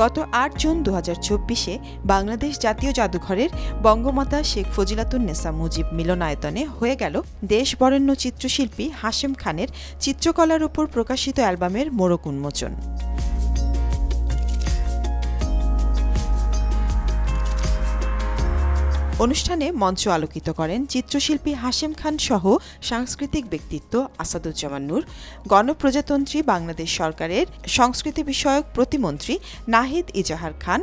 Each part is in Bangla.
গত ৮ জুন ২০২৪-এ বাংলাদেশ জাতীয় জাদুঘরের বঙ্গমাতা শেখ ফজিলাতুন্নেসা মুজিব মিলনায়তনে হয়ে গেল দেশ বরেণ্য চিত্রশিল্পী হাশেম খানের চিত্রকলার উপর প্রকাশিত অ্যালবামের মোড়ক উন্মোচন। অনুষ্ঠানে মঞ্চ আলোকিত করেন চিত্রশিল্পী হাশেম খান সহ সাংস্কৃতিক ব্যক্তিত্ব আসাদুজ্জামান নূর, গণপ্রজাতন্ত্রী বাংলাদেশ সরকারের সংস্কৃতি বিষয়ক প্রতিমন্ত্রী নাহিদ ইজাহার খান,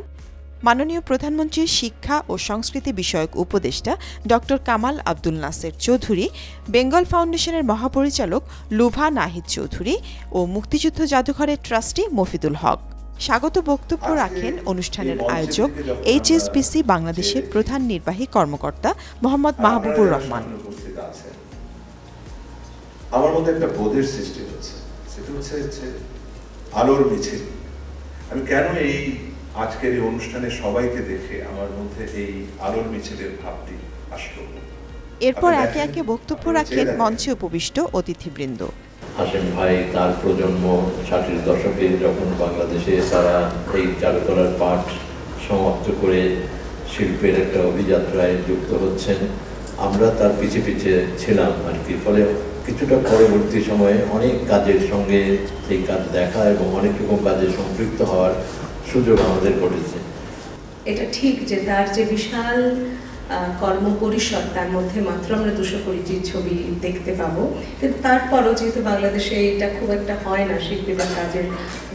মাননীয় প্রধানমন্ত্রীর শিক্ষা ও সংস্কৃতি বিষয়ক উপদেষ্টা ড কামাল আব্দুল নাসের চৌধুরী, বেঙ্গল ফাউন্ডেশনের মহাপরিচালক লুভা নাহিদ চৌধুরী ও মুক্তিযুদ্ধ জাদুঘরের ট্রাস্টি মফিদুল হক। স্বাগত বক্তব্য রাখেন অনুষ্ঠানের আয়োজক HSBC বাংলাদেশের প্রধান নির্বাহী কর্মকর্তা মোহাম্মদ মাহবুবুর রহমান। আমার মধ্যে একটা বোধের সৃষ্টি হচ্ছে, সেটা হচ্ছে আলোর মিছিল। আমি কেন এই আজকের এই অনুষ্ঠানে সবাইকে দেখে আমার মধ্যে এই আলোর মিছিলের ভাবটি আসলো। এরপর একে একে বক্তব্য রাখেন মঞ্চে উপবিষ্ট অতিথিবৃন্দ। হাশেম ভাই তার প্রজন্ম 60-এর দশকে যখন বাংলাদেশে তারা এই চারুকলার পাঠ সমাপ্ত করে শিল্পের একটা অভিযাত্রায় যুক্ত হচ্ছেন, আমরা তার পিছে পিছে ছিলাম আর কি। ফলে কিছুটা পরবর্তী সময়ে অনেক কাজের সঙ্গে এই কাজ দেখা এবং অনেক রকম কাজে সম্পৃক্ত হওয়ার সুযোগ আমাদের ঘটেছে। এটা ঠিক যে তার যে বিশাল কর্মপরিসর, তার মধ্যে মাত্র আমরা 220 ছবি দেখতে পাবো, কিন্তু তারপরও যেহেতু বাংলাদেশে এটা খুব একটা হয় না, শিল্পীদের কাজের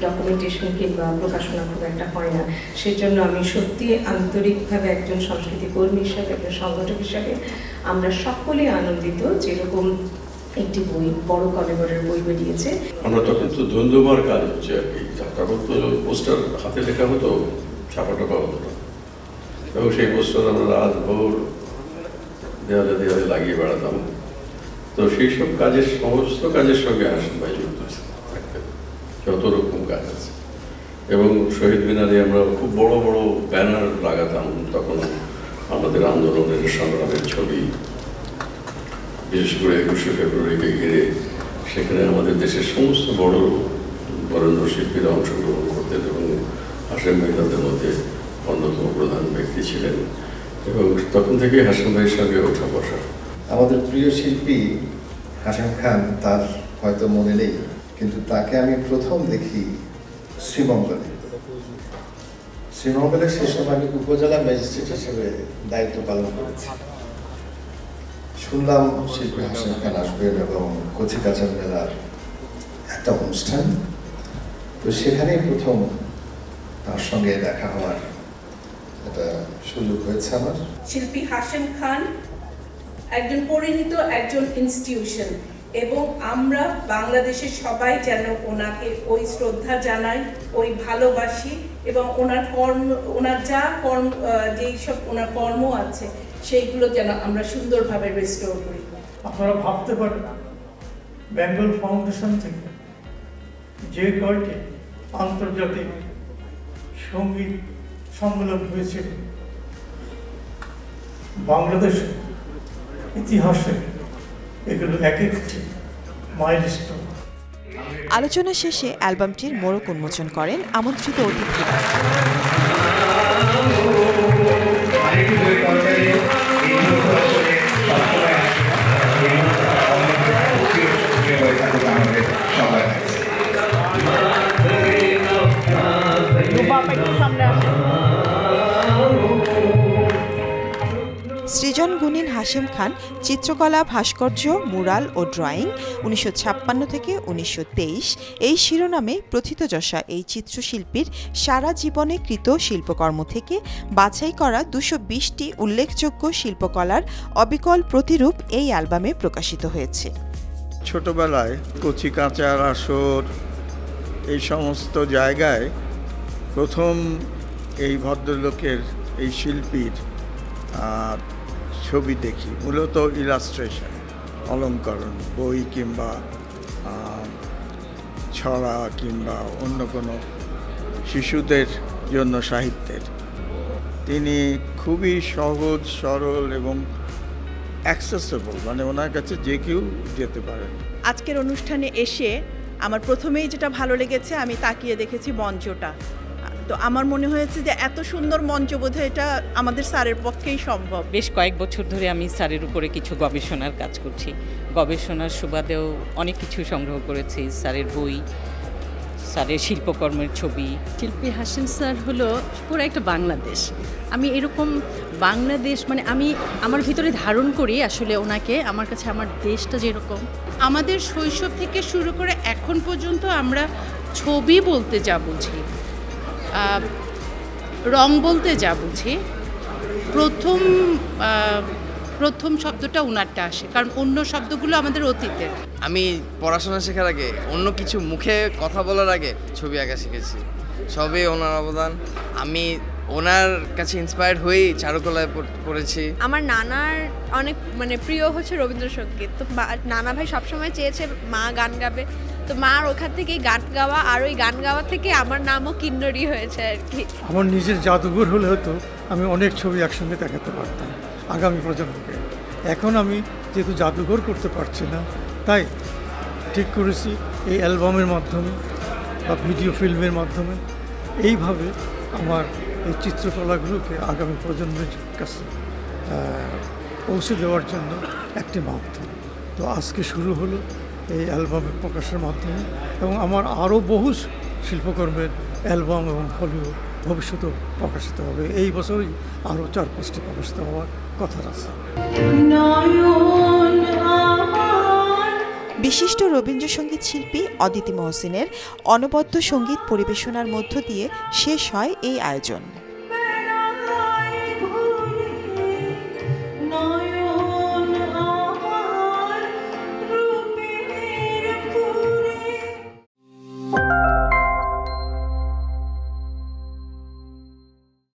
ডকুমেন্টেশন কিংবা প্রকাশনা খুব একটা হয় না, সেজন্য আমি সত্যি আন্তরিকভাবে একজন সংস্কৃতি কর্মী হিসাবে, একজন সংগঠক হিসাবে আমরা সকলেই আনন্দিত যেরকম একটি বই, বড় কলেবরের বই বেরিয়েছে। আমরা তখন তো ধুন্ধুমার কাজ হচ্ছে আর কি, তখন তো পোস্টার হাতে লেখা হতো, ছাপা টাপা হতো না, এবং সেই পোস্টার আমরা রাত ভোর দেওয়ালে দেওয়ালে লাগিয়ে বেড়াতাম। তো সেই সব কাজের, সমস্ত কাজের সঙ্গে হাশেম ভাই যুক্ত থাকতেন, যত রকম কাজ আছে। এবং শহীদ মিনারে আমরা খুব বড় বড় ব্যানার লাগাতাম, তখন আমাদের আন্দোলনের সংগ্রামের ছবি, বিশেষ করে 21শে ফেব্রুয়ারিকে ঘিরে। সেখানে আমাদের দেশের সমস্ত বড় বরেণ্য শিল্পীরা অংশগ্রহণ করতেন এবং হাশেম ভাই তাদের মধ্যে অন্যতম প্রধান ব্যক্তি ছিলেন, এবং তখন থেকে হাশেম ভাইয়ের সঙ্গে ওঠা বসা। আমাদের প্রিয় শিল্পী হাশেম খান, তার হয়তো মনে নেই, কিন্তু তাকে আমি প্রথম দেখি শ্রীমঙ্গলে। শ্রীমঙ্গলে সে সময় আমি উপজেলা ম্যাজিস্ট্রেট হিসেবে দায়িত্ব পালন করেছি। শুনলাম শিল্পী হাশেম খান আসবেন এবং কচিকাঁচার মেলার একটা অনুষ্ঠান, তো সেখানেই প্রথম তার সঙ্গে দেখা হওয়ার একটা সুযোগ হয়েছে আমার। শিল্পী হাশেম খান একজন পরিণত একজন ইনস্টিটিউশন, এবং আমরা বাংলাদেশের সবাই যেন ওনাকে ওই শ্রদ্ধা জানাই, ওই ভালোবাসি, এবং ওনার যা কর্ম, যেই সব ওনার কর্ম আছে সেইগুলো যেন আমরা সুন্দরভাবে রেস্টোর করি। আপনারা ভাবতে পারেন বেঙ্গল ফাউন্ডেশন থেকে যে কয়টি আন্তর্জাতিক সঙ্গীত সম্মেলন হয়েছিল বাংলাদেশের ইতিহাসে, এগুলো এক একটি মাইলস্টোন। আলোচনা শেষে অ্যালবামটির মোড়ক উন্মোচন করেন আমন্ত্রিত অতিথিরা। সৃজন গুণীন হাশেম খান চিত্রকলা, ভাস্কর্য, মুরাল ও ড্রয়িং 1956 থেকে 1923 এই শিরোনামে প্রথিতযশা এই চিত্রশিল্পীর সারা জীবনে কৃত শিল্পকর্ম থেকে বাছাই করা 220টি উল্লেখযোগ্য শিল্পকলার অবিকল প্রতিরূপ এই অ্যালবামে প্রকাশিত হয়েছে। ছোটবেলায় কচিকাঁচার আসর, এই সমস্ত জায়গায় প্রথম এই ভদ্রলোকের, এই শিল্পীর ছবি দেখি, মূলত ইলাস্ট্রেশন, অলঙ্করণ, বই কিংবা ছড়া কিংবা অন্য কোনো শিশুদের জন্য সাহিত্যের। তিনি খুবই সহজ সরল এবং অ্যাক্সেসেবল, মানে ওনার কাছে যে কেউ যেতে পারে। আজকের অনুষ্ঠানে এসে আমার প্রথমেই যেটা ভালো লেগেছে, আমি তাকিয়ে দেখেছি মঞ্চটা, তো আমার মনে হয়েছে যে এত সুন্দর মঞ্চ বোধহয় এটা আমাদের স্যারের পক্ষেই সম্ভব। বেশ কয়েক বছর ধরে আমি স্যারের উপরে কিছু গবেষণার কাজ করছি। গবেষণার সুবাদেও অনেক কিছু সংগ্রহ করেছি, স্যারের বই, স্যারের শিল্পকর্মের ছবি। শিল্পী হাসিম স্যার হলো পুরো একটা বাংলাদেশ। আমি এরকম বাংলাদেশ মানে আমি আমার ভিতরে ধারণ করি আসলে ওনাকে, আমার কাছে আমার দেশটা যেরকম। আমাদের শৈশব থেকে শুরু করে এখন পর্যন্ত আমরা ছবি বলতে যা বুঝি, রং বলতে যা বুঝি, প্রথম শব্দটা ওনারটা আসে, কারণ অন্য শব্দগুলো আমাদের অতীতের। আমি পড়াশোনা শেখার আগে, অন্য কিছু মুখে কথা বলার আগে ছবি আঁকা শিখেছি, সবই ওনার অবদান। আমি ওনার কাছে ইন্সপায়ার্ড হয়েই চারুকলায় পড়েছি। আমার নানার অনেক মানে প্রিয় হচ্ছে রবীন্দ্রসঙ্গীত, তো নানা ভাই সবসময় চেয়েছে মা গান গাবে, তো মার ওখান থেকেই গান গাওয়া, আর ওই গান গাওয়া থেকে আমার নামও কিন্নরি হয়েছে আর কি। আমার নিজের জাদুঘর হলে হয়তো আমি অনেক ছবি একসঙ্গে দেখাতে পারতাম আগামী প্রজন্মকে। এখন আমি যেহেতু জাদুঘর করতে পারছি না, তাই ঠিক করেছি এই অ্যালবামের মাধ্যমে বা ভিডিও ফিল্মের মাধ্যমে এইভাবে আমার এই চিত্রকলাগুলোকে আগামী প্রজন্মের কাছে পৌঁছে দেওয়ার জন্য একটি মাধ্যম। তো আজকে শুরু হলো এই অ্যালবামের প্রকাশের মাধ্যমে, এবং আমার আরও বহু শিল্পকর্মের অ্যালবাম এবং ফলিও ভবিষ্যতেও প্রকাশিত হবে। এই বছরই আরও 4-5টি প্রকাশিত হওয়ার কথা আছে। বিশিষ্ট রবীন্দ্রসঙ্গীত শিল্পী অদিতি মহসিনের অনবদ্য সঙ্গীত পরিবেশনার মধ্য দিয়ে শেষ হয় এই আয়োজন।